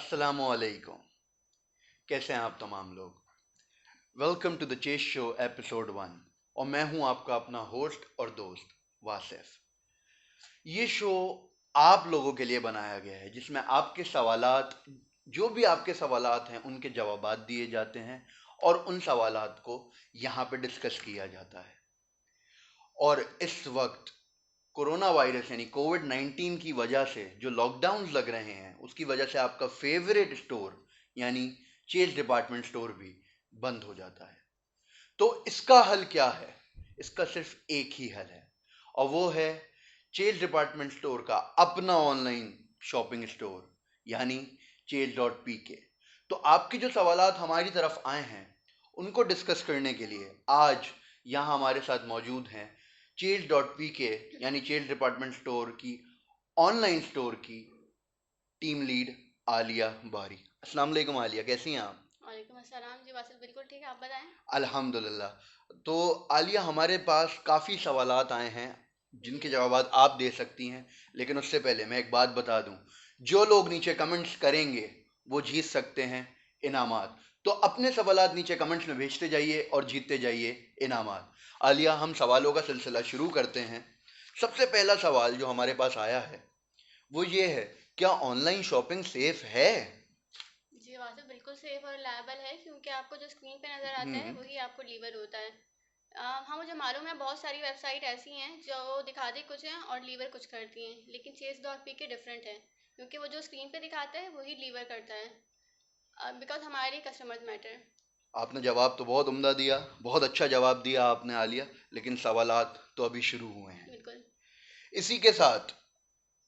अस्सलामुअलैकुम। कैसे हैं आप तमाम लोग? Welcome to the chess show episode 1। और मैं हूं आपका अपना होस्ट और दोस्त वासिफ। ये शो आप लोगों के लिए बनाया गया है जिसमें आपके सवालात, जो भी आपके सवालात हैं उनके जवाबात दिए जाते हैं और उन सवालात को यहाँ पे डिस्कस किया जाता है। और इस वक्त कोरोना वायरस यानी कोविड-19 की वजह से जो लॉकडाउन लग रहे हैं उसकी वजह से आपका फेवरेट स्टोर यानी चेज डिपार्टमेंट स्टोर भी बंद हो जाता है। तो इसका हल क्या है? इसका सिर्फ एक ही हल है और वो है चेज डिपार्टमेंट स्टोर का अपना ऑनलाइन शॉपिंग स्टोर यानी चेज.pk। तो आपके जो सवालात हमारी तरफ आए हैं उनको डिस्कस करने के लिए आज यहाँ हमारे साथ मौजूद हैं चेज.pk यानी चेज डिपार्टमेंट स्टोर की ऑनलाइन स्टोर की टीम लीड आलिया बारी। अस्सलाम वालेकुम आलिया, कैसी हैं आप? वालेकुम अस्सलाम जी वासिल, बिल्कुल ठीक है। आप बताएं। अल्हम्दुलिल्लाह। तो आलिया, हमारे पास काफ़ी सवालात आए हैं जी। जिनके जवाब आप दे सकती हैं, लेकिन उससे पहले मैं एक बात बता दूं, जो लोग नीचे कमेंट्स करेंगे वो जीत सकते हैं इनामात। तो अपने सवालात नीचे कमेंट्स में भेजते जाइए और जीतते जाइए इनामात। आलिया, हम सवालों का सिलसिला शुरू करते हैं। सबसे पहला सवाल जो हमारे पास आया है वो ये है, क्या ऑनलाइन शॉपिंग सेफ है? जी वासिल, बिल्कुल सेफ और रिलायबल है, क्योंकि आपको जो स्क्रीन पे नज़र आता है हम्म। वही आपको डिलीवर होता है। हाँ, मुझे मालूम है बहुत सारी वेबसाइट ऐसी हैं जो दिखाती कुछ हैं और डिलीवर कुछ करती हैं, लेकिन चेस.pk डिफरेंट है, क्योंकि वो जो स्क्रीन पे दिखाता है वही डिलीवर करता है। बिकॉज हमारे कस्टमर्स मैटर। आपने जवाब तो बहुत उम्दा दिया, बहुत अच्छा जवाब दिया आपने आलिया, लेकिन सवालात तो अभी शुरू हुए हैं। बिल्कुल। इसी के साथ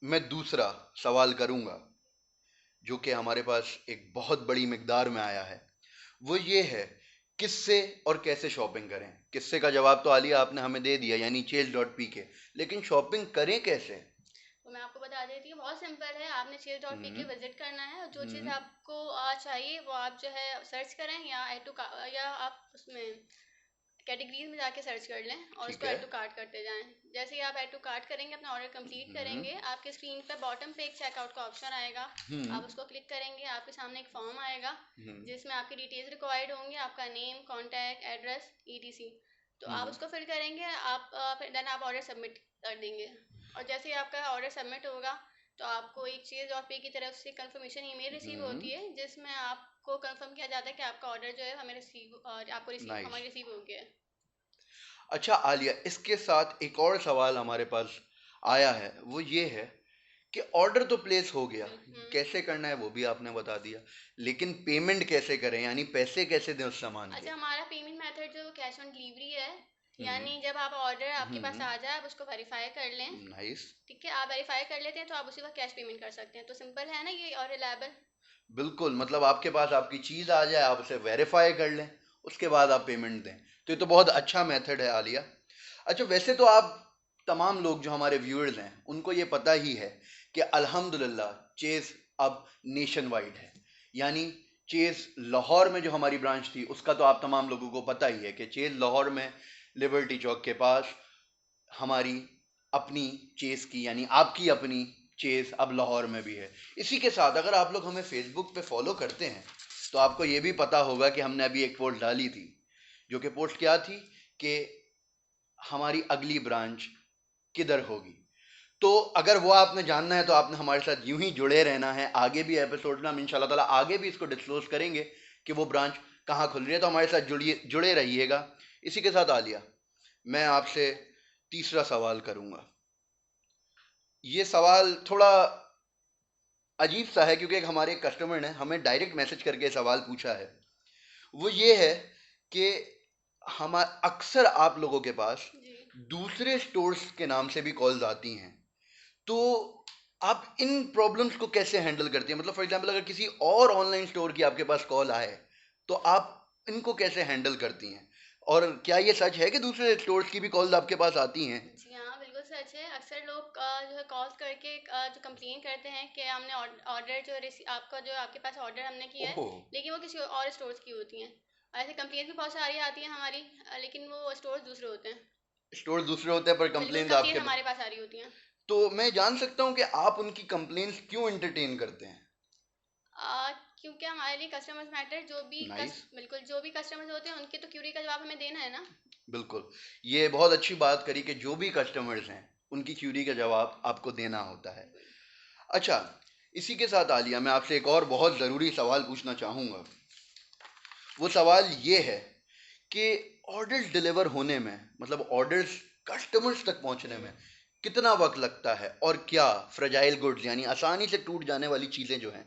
मैं दूसरा सवाल करूंगा जो कि हमारे पास एक बहुत बड़ी मिकदार में आया है। वो ये है, किससे और कैसे शॉपिंग करें? किससे का जवाब तो आलिया आपने हमें दे दिया यानी चेज.pk, लेकिन शॉपिंग करें कैसे? तो मैं आपको बता देती हूँ, बहुत सिंपल है। आपने चेस.pk हम्म। विजिट करना है और जो चीज़ हम्म। आपको चाहिए वो आप जो है सर्च करें, या ऐड टू या आप उसमें कैटेगरीज में जाके सर्च कर लें और ठीक उसको है। ऐड टू कार्ट करते जाएं। जैसे ही आप ऐड टू कार्ट करेंगे, अपना ऑर्डर कंप्लीट हम्म। करेंगे, आपके स्क्रीन पर बॉटम पे एक चेकआउट का ऑप्शन आएगा। हम्म। आप उसको क्लिक करेंगे, आपके सामने एक फॉर्म आएगा हम्म। जिसमें आपकी डिटेल्स रिक्वायर्ड होंगी, आपका नेम, कॉन्टैक्ट, एड्रेस, ईटीसी। तो आप हम्म। उसको फिल करेंगे, आप फिर देन आप ऑर्डर सबमिट कर देंगे। और जैसे ही आपका ऑर्डर सबमिट होगा तो आपको एक चीज़ और पे की तरफ से कंफर्मेशन ईमेल रिसीव हम्म। होती है, जिसमें आपको कंफर्म किया जाता है कि आपका ऑर्डर जो है हमें रिसीव आपको रिसीव नाइस। हमारी रिसीव हो गया है। अच्छा आलिया, इसके साथ एक और सवाल हमारे पास आया है, वो ये है कि ऑर्डर तो प्लेस हो गया, कैसे करना है वो भी आपने बता दिया, लेकिन पेमेंट कैसे करें यानी पैसे कैसे दें उस सामान के? अच्छा, हमारा पेमेंट मेथड जो कैश ऑन डिलीवरी है। हम्म। यानी जब आप ऑर्डर आपके पास हम्म। आ जाए, आप उसको वेरीफाई कर लें। नाइस। ठीक है, आप वेरीफाई कर लेते हैं तो आप उसी वक्त कैश पेमेंट कर सकते हैं। तो सिंपल है ना ये, और रिलायबल। बिल्कुल, मतलब आपके पास आपकी चीज़ आ जाए, आप उसे वेरीफाई कर लें, उसके बाद आप पेमेंट दें। तो ये तो बहुत अच्छा मेथड है आलिया। अच्छा, वैसे तो आप तमाम लोग जो हमारे व्यूअर्स हैं उनको ये पता ही है कि अल्हम्दुलिल्लाह चेज़ अब नेशन वाइड है। यानी चेज़ लाहौर में जो हमारी ब्रांच थी उसका तो आप तमाम लोगों को पता ही है कि चेज़ लाहौर में लिबर्टी चौक के पास हमारी अपनी चेस की यानी आपकी अपनी चेस अब लाहौर में भी है। इसी के साथ अगर आप लोग हमें फेसबुक पे फॉलो करते हैं तो आपको ये भी पता होगा कि हमने अभी एक पोस्ट डाली थी, जो कि पोस्ट क्या थी कि हमारी अगली ब्रांच किधर होगी। तो अगर वो आपने जानना है तो आपने हमारे साथ यूं ही जुड़े रहना है। आगे भी एपिसोड में हम इंशाल्लाह ताला आगे भी इसको डिस्क्लोज करेंगे कि वो ब्रांच कहाँ खुल रही है, तो हमारे साथ जुड़िए, जुड़े रहिएगा। इसी के साथ आलिया, मैं आपसे तीसरा सवाल करूंगा। ये सवाल थोड़ा अजीब सा है क्योंकि एक हमारे कस्टमर ने हमें डायरेक्ट मैसेज करके सवाल पूछा है। वो ये है कि हम अक्सर आप लोगों के पास जी। दूसरे स्टोर्स के नाम से भी कॉल्स आती हैं, तो आप इन प्रॉब्लम्स को कैसे हैंडल करती हैं? मतलब फॉर एग्जांपल अगर किसी और ऑनलाइन स्टोर की आपके पास कॉल आए तो आप इनको कैसे हैंडल करती हैं? और क्या ये सच है कि दूसरे स्टोर्स की भी कॉल्स आपके पास आती हैं? जी हाँ, बिल्कुल सच है। अक्सर लोग जो है कॉल्स करके जो कंप्लेन करते हैं कि हमने ऑर्डर जो आपका जो आपके पास ऑर्डर हमने किया है, ओहो। लेकिन वो किसी और स्टोर्स की होती हैं। ऐसे कंप्लेन भी बहुत सारी आती हैं हमारी, लेकिन वो स्टोर्स दूसरे होते हैं। स्टोर दूसरे होते हैं पर बिल्कुल, कंप्लेन कंप्लेन आपके हमारे पास आ रही होती हैं। तो मैं जान सकता हूँ कि आप उनकी कंप्लेंट्स क्यों एंटरटेन करते हैं? क्योंकि हमारे लिए कस्टमर्स मैटर, नाइस। बिल्कुल जो भी कस्टमर्स होते हैं उनकी तो क्यूरी का जवाब हमें देना है ना। बिल्कुल, ये बहुत अच्छी बात करी कि जो भी कस्टमर्स हैं उनकी क्यूरी का जवाब आपको देना होता है। अच्छा, इसी के साथ आलिया मैं आपसे एक और बहुत ज़रूरी सवाल पूछना चाहूँगा। वो सवाल ये है कि ऑर्डर्स डिलीवर होने में, मतलब ऑर्डर्स कस्टमर्स तक पहुंचने में कितना वक्त लगता है, और क्या फ्रेजाइल गुड्स यानी आसानी से टूट जाने वाली चीज़ें जो हैं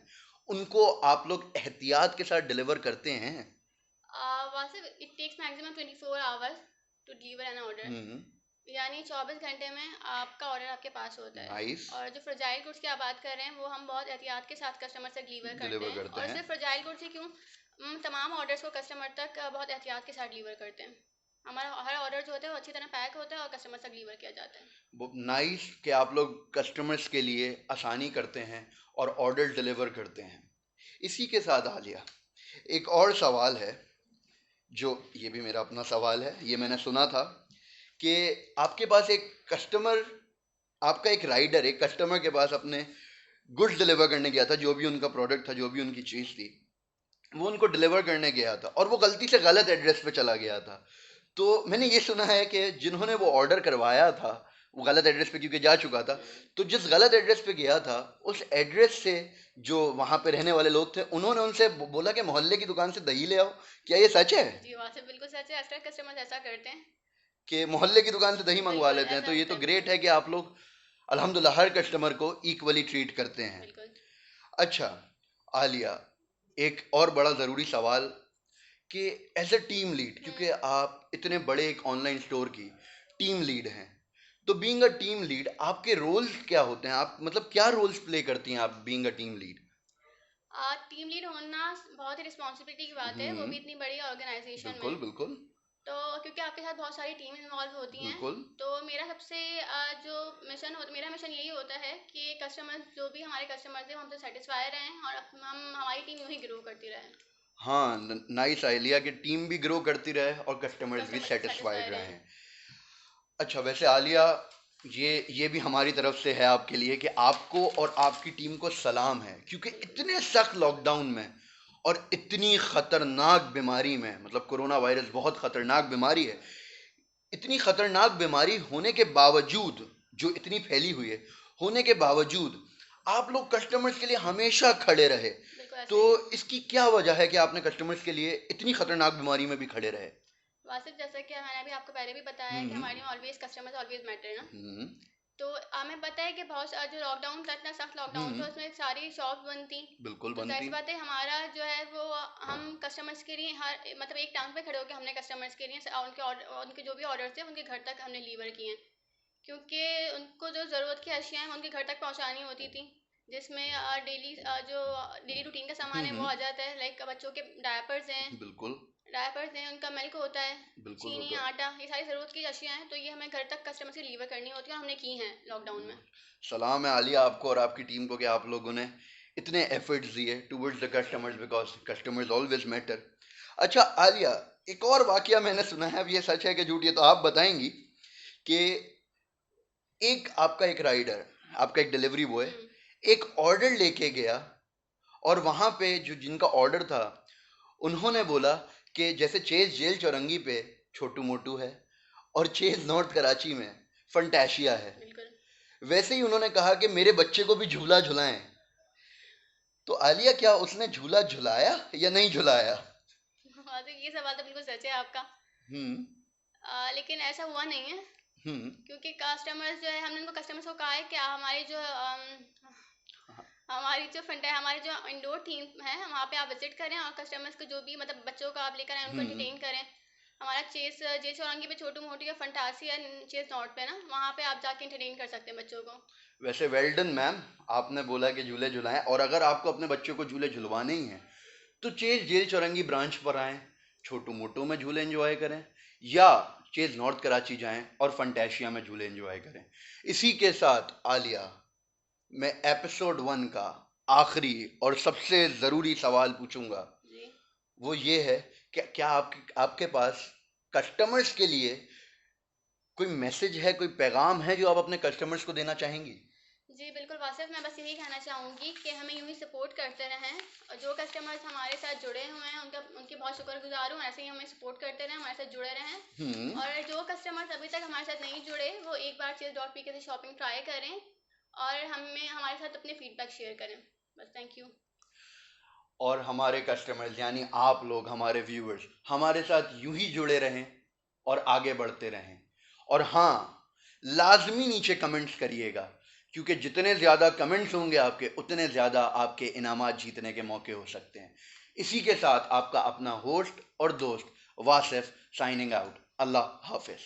उनको आप लोग एहतियात के साथ डिलीवर करते हैं? वैसे it takes maximum 24 hours to deliver an order, hmm. यानी 24 घंटे में आपका ऑर्डर आपके पास होता है। नाइस। और जो फ्रजाइल गुड्स की आप बात कर रहे हैं वो हम बहुत एहतियात के साथ कस्टमर तक डिलीवर करते डिलीवर हैं, करते और हैं। सिर्फ फ्रजाइल गुड्स ही क्यों, तमाम ऑर्डर्स को कस्टमर तक बहुत एहतियात के साथ डिलीवर करते हैं। हमारा हर ऑर्डर जो होता है वो अच्छी तरह पैक होता है और कस्टमर तक डिलीवर किया जाता है। नाइस कि आप लोग कस्टमर्स के लिए आसानी करते हैं और ऑर्डर डिलीवर करते हैं। इसी के साथ आलिया एक और सवाल है, जो ये भी मेरा अपना सवाल है। ये मैंने सुना था कि आपके पास एक कस्टमर, आपका एक राइडर एक कस्टमर के पास अपने गुड्स डिलीवर करने गया था, जो भी उनका प्रोडक्ट था, जो भी उनकी चीज़ थी, वो उनको डिलीवर करने गया था और वो गलती से गलत एड्रेस पे चला गया था। तो मैंने ये सुना है कि जिन्होंने वो ऑर्डर करवाया था वो गलत एड्रेस पे क्योंकि जा चुका था, तो जिस गलत एड्रेस पे गया था उस एड्रेस से जो वहां पे रहने वाले लोग थे उन्होंने उनसे बोला कि मोहल्ले की दुकान से दही ले आओ। क्या ये सच है जी वहाँ से बिल्कुल सच है, अक्सर कस्टमर्स ऐसा करते हैं। कि मोहल्ले की दुकान से दही मंगवा बिल्कुल लेते हैं? ऐसा तो ये होता तो है, ग्रेट बिल्कुल है कि आप लोग अल्हम्दुलिल्लाह हर कस्टमर को इक्वली ट्रीट करते हैं। बिल्कुल। अच्छा आलिया, एक और बड़ा ज़रूरी सवाल कि एज अ टीम लीड, क्योंकि हम्म आप इतने बड़े एक ऑनलाइन स्टोर की टीम लीड हैं, तो बीइंग अ टीम लीड आपके रोल्स क्या होते हैं? आप मतलब क्या रोल्स प्ले करती हैं आप being a team lead? Team lead होना बहुत ही रिस्पॉन्सिबिलिटी की बात है, वो हम्म। भी इतनी बड़ी ऑर्गेनाइजेशन बिल्कुल में। बिल्कुल। तो क्योंकि आपके साथ बहुत सारी टीम इन्वॉल्व होती हैं, बिल्कुल। तो मेरा सबसे जो मेरा मिशन यही होता है कि कस्टमर्स, जो भी हमारे कस्टमर्स हैं वो हमसे सेटिस्फाई रहें और हम हमारी टीम यूँ ही ग्रो करती रहे, हाँ, नाइस आइडिया कि टीम भी ग्रो करती रहे और कस्टमर्स भी कस्टमर से सेटिस्फाइड सेटिस्फाई रहें। रहें। अच्छा वैसे आलिया, ये भी हमारी तरफ से है आपके लिए कि आपको और आपकी टीम को सलाम है, क्योंकि बिल्कुल इतने सख्त लॉकडाउन में और इतनी खतरनाक बीमारी में, मतलब कोरोना वायरस बहुत खतरनाक बीमारी है, इतनी खतरनाक बीमारी होने के बावजूद, जो इतनी फैली हुई है, होने के बावजूद आप लोग कस्टमर्स के लिए हमेशा खड़े रहे। बिल्कुल ऐसा तो ही है। इसकी क्या वजह है कि आपने कस्टमर्स के लिए इतनी खतरनाक बीमारी में भी खड़े रहे? वासिफ, जैसा कि मैंने अभी आपको पहले भी बताया है कि हम्म। हमारे में ऑलवेज कस्टमर्स ऑलवेज मैटर ना। हम्म। तो हमें पता है कि जो लॉकडाउन था, इतना सख्त लॉकडाउन था, हम्म। उसमें सारी शॉप बंद थी। बिल्कुल तो जाहिर सी बनती। बात है हमारा जो है वो, हम कस्टमर्स के लिए हर मतलब एक टांग पे खड़े होकर हमने कस्टमर्स के लिए उनके जो भी ऑर्डर थे उनके घर तक हमने डिलीवर किए हैं, क्योंकि उनको जो ज़रूरत की अशियाँ हैं उनके घर तक पहुंचानी होती थी, जिसमें जो डेली रूटीन का सामान है वो हम्म। आ जाता है, लाइक बच्चों के बिल्कुल। डायपर्स हैं, उनका मिल्क होता है, बिल्कुल चीनी, होता आटा, ये सारी ज़रूरत की अशियाँ हैं, तो ये हमें घर तक कस्टमर से डिलीवर करनी होती है और हमने की हैं लॉकडाउन में। है। सलाम है आलिया आपको और आपकी टीम को कि आप लोगों ने इतने एफर्ट्स दिए towards the customers, because customers always matter. अच्छा आलिया, एक और वाकया मैंने सुना है, अब ये सच है कि झूठ ये तो आप बताएंगी, कि एक आपका एक राइडर, आपका एक डिलीवरी बॉय हुँ, एक ऑर्डर लेके गया और वहां पे जो जिनका ऑर्डर था उन्होंने बोला कि जैसे चेज जेल चौरंगी पे छोटू मोटू है और चेज नॉर्थ कराची में फंटाशिया है, बिल्कुल। वैसे ही उन्होंने कहा कि मेरे बच्चे को भी झूला झुलाएं। तो आलिया, क्या उसने झूला झुलाया या नहीं झुलाया? हाँ, तो ये सवाल तो बिल्कुल सच है आपका। हम्म। लेकिन ऐसा हुआ नहीं है, हम्म। क्योंकि कस्टमर्स जो है, हमने उनको कस्टमर्स को कहा है कि हमारी जो इंडोर थीम है वहाँ पे आप विजिट करें और कस्टमर्स को जो भी मतलब बच्चों को आप लेकर आए उनको हम्म। एंटरटेन करें। हमारा जे चौरंगी पे छोटू मोटू या फंटासी है, चेस नॉट पे ना, वहाँ पे आप जाके एंटरटेन कर सकते हैं बच्चों को। वैसे वेल डन मैम, आपने बोला कि झूले झुलाएं, और अगर आपको अपने बच्चों को झूले झुलवाने ही हैं तो चेज जेल चौरंगी ब्रांच पर आएं, छोटू मोटू में झूले एंजॉय करें, या चेज नॉर्थ कराची जाएं और फंटेशिया में झूले एंजॉय करें। इसी के साथ आलिया, मैं एपिसोड 1 का आखिरी और सबसे ज़रूरी सवाल पूछूंगा। जी वो ये है कि क्या आपके पास कस्टमर्स के लिए कोई मैसेज है, कोई पैगाम है जो आप अपने कस्टमर्स को देना चाहेंगी? जी बिल्कुल वासिफ, मैं बस यही कहना चाहूँगी कि हमें यूं ही सपोर्ट करते रहें, और जो कस्टमर्स हमारे साथ जुड़े हुए हैं उनकी बहुत शुक्रगुजार हूँ। ऐसे ही हमें सपोर्ट करते रहें, हमारे साथ जुड़े रहें। हम्म। और जो कस्टमर्स अभी तक हमारे साथ नहीं जुड़े, वो एक बार Cheers.pk से शॉपिंग ट्राई करें और हमें हमारे साथ अपने फीडबैक शेयर करें। बस, थैंक यू। और हमारे कस्टमर्स यानी आप लोग, हमारे व्यूअर्स, हमारे साथ यूं ही जुड़े रहें और आगे बढ़ते रहें। और हाँ, लाजमी नीचे कमेंट्स करिएगा, क्योंकि जितने ज़्यादा कमेंट्स होंगे आपके, उतने ज़्यादा आपके इनामात जीतने के मौके हो सकते हैं। इसी के साथ आपका अपना होस्ट और दोस्त वासिफ साइनिंग आउट। अल्लाह हाफिज।